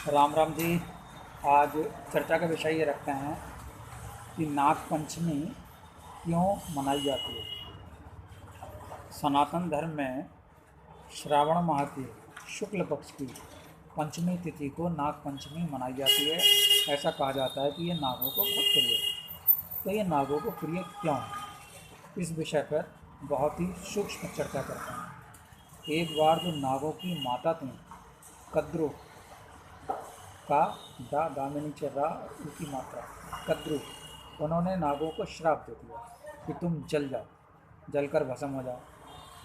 राम राम जी। आज चर्चा का विषय ये रखते हैं कि नाग पंचमी क्यों मनाई जाती है। सनातन धर्म में श्रावण माह की शुक्ल पक्ष की पंचमी तिथि को नाग पंचमी मनाई जाती है। ऐसा कहा जाता है कि ये नागों को बहुत प्रिय है। तो ये नागों को प्रिय क्यों है, इस विषय पर बहुत ही सूक्ष्म चर्चा करते हैं। एक बार जो नागों की माता थी कद्रु का दामिनी रा की मात्रा कद्रु, उन्होंने नागों को श्राप दे दिया कि तुम जल जाओ, जलकर भस्म हो जाओ।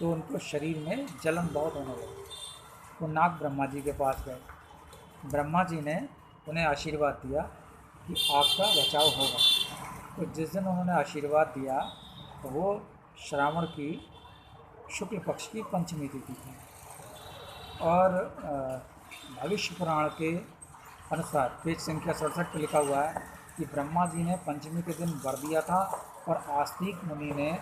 तो उनको शरीर में जलन बहुत होने लगी। वो नाग ब्रह्मा जी के पास गए। ब्रह्मा जी ने उन्हें आशीर्वाद दिया कि आपका बचाव होगा। तो जिस दिन उन्होंने आशीर्वाद दिया तो वो श्रावण की शुक्ल पक्ष की पंचमी तिथि थी। और भविष्य पुराण के अनुसार पेज संख्या 67 पर लिखा हुआ है कि ब्रह्मा जी ने पंचमी के दिन वर दिया था और आस्तिक मुनि ने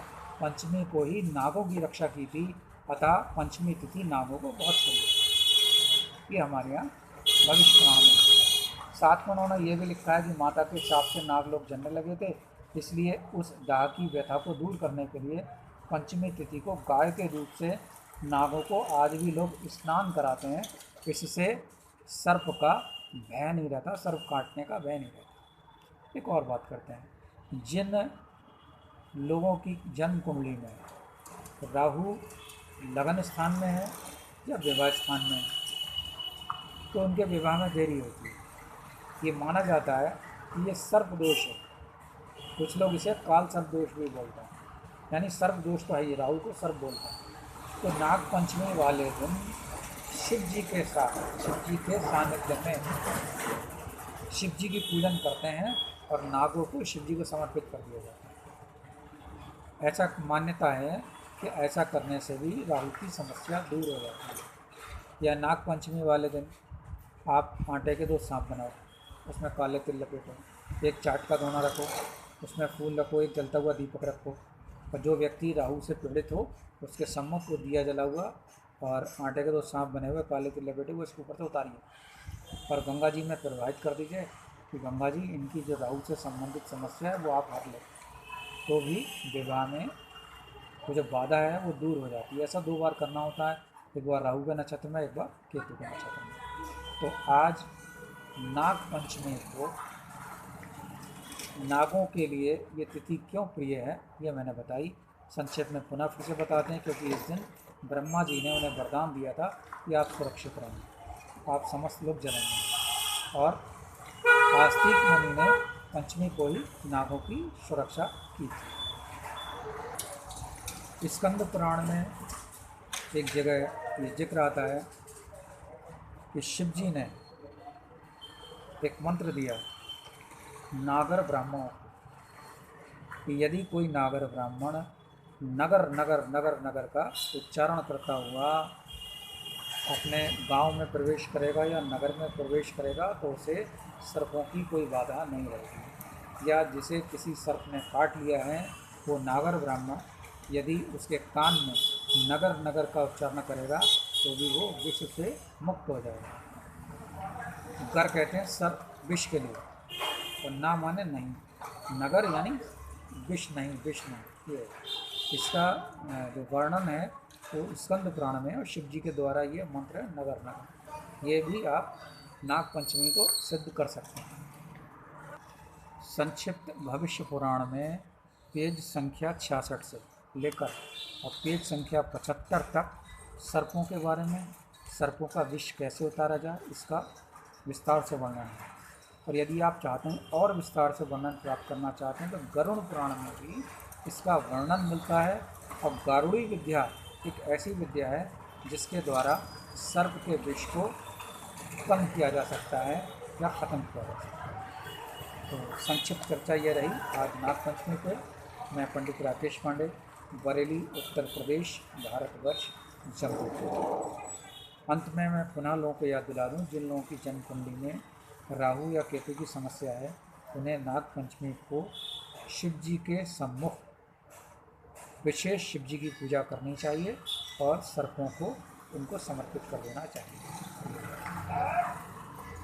पंचमी को ही नागों की रक्षा की थी। अतः पंचमी तिथि नागों को बहुत प्रिय। ये हमारे यहाँ भविष्य पुराण में। साथ में उन्होंने ये भी लिखा है कि माता के शाप से नाग लोग जलने लगे थे, इसलिए उस दाह की व्यथा को दूर करने के लिए पंचमी तिथि को गाय के रूप से नागों को आज भी लोग स्नान कराते हैं। इससे सर्प का भय नहीं रहता, सर्प काटने का भय नहीं रहता। एक और बात करते हैं, जिन लोगों की जन्म कुंडली में राहु लगन स्थान में है या विवाह स्थान में है तो उनके विवाह में देरी होती है। ये माना जाता है कि ये सर्प दोष है। कुछ लोग इसे काल सर्प दोष भी बोलते हैं, यानी सर्प दोष तो है, ये राहु को सर्प बोलते हैं। तो नाग पंचमी वाले दिन शिव जी के साथ, शिव जी के सानिध्य में शिव जी की पूजन करते हैं और नागों को शिव जी को समर्पित कर दिया जाता है। ऐसा मान्यता है कि ऐसा करने से भी राहु की समस्या दूर हो जाती है। या नाग पंचमी वाले दिन आप आटे के 2 सांप बनाओ, उसमें काले तिल लपेटो, एक चाट का दोना रखो, उसमें फूल रखो, एक जलता हुआ दीपक रखो और जो व्यक्ति राहु से पीड़ित हो उसके सम्मुख को दिया जला हुआ और आटे के 2 सांप बने हुए काले तिल लपेटे हुए इसके ऊपर से उतारिए और गंगा जी में प्रवाहित कर दीजिए कि गंगा जी इनकी जो राहु से संबंधित समस्या है वो आप हट लें। तो भी विवाह में वो जो बाधा है वो दूर हो जाती है। ऐसा 2 बार करना होता है, एक बार राहु के नक्षत्र में, एक बार केतु के नक्षत्र में। तो आज नाग पंचमी को नागों के लिए ये तिथि क्यों प्रिय है ये मैंने बताई। संक्षेप में पुनः फिर से बताते हैं, क्योंकि इस दिन ब्रह्मा जी ने उन्हें वरदान दिया था कि आप सुरक्षित रहेंगे, आप समस्त लोग जलेंगे। और आस्तिक मुनि ने पंचमी को ही नागों की सुरक्षा की थी। स्कंद पुराण में एक जगह ये जिक्र आता है कि शिव जी ने एक मंत्र दिया नागर ब्राह्मणों को कि यदि कोई नागर ब्राह्मण नगर नगर नगर नगर का उच्चारण करता हुआ अपने गांव में प्रवेश करेगा या नगर में प्रवेश करेगा तो उसे सर्पों की कोई बाधा नहीं रहेगी। या जिसे किसी सर्प ने काट लिया है वो नागर ब्राह्मण यदि उसके कान में नगर नगर का उच्चारण करेगा तो भी वो विष से मुक्त हो जाएगा। गर कहते हैं सर्प विष के लिए, और ना माने नहीं, नगर यानी विष नहीं, विष नहीं। ये इसका जो वर्णन है वो स्कंद पुराण में, और शिव जी के द्वारा ये मंत्र है नगर नगर। ये भी आप नाग पंचमी को सिद्ध कर सकते हैं। संक्षिप्त भविष्य पुराण में पेज संख्या 66 से लेकर और पेज संख्या 75 तक सर्पों के बारे में, सर्पों का विष कैसे उतारा जाए इसका विस्तार से वर्णन है। और यदि आप चाहते हैं और विस्तार से वर्णन प्राप्त करना चाहते हैं तो गरुड़ पुराण में भी इसका वर्णन मिलता है। और गारुड़ी विद्या एक ऐसी विद्या है जिसके द्वारा सर्प के विष को कम किया जा सकता है या ख़त्म किया जा सकता है। तो संक्षिप्त चर्चा ये रही आज नाग पंचमी पे। मैं पंडित राकेश पांडे, बरेली, उत्तर प्रदेश, भारतवर्ष, जमशेदपुर। अंत में मैं पुनः लोगों को याद दिला दूं, जिन लोगों की जन्म कुंडली में राहु या केतु की समस्या है उन्हें नाग पंचमी को शिव जी के सम्मुख विशेष शिव जी की पूजा करनी चाहिए और सर्पों को उनको समर्पित कर देना चाहिए।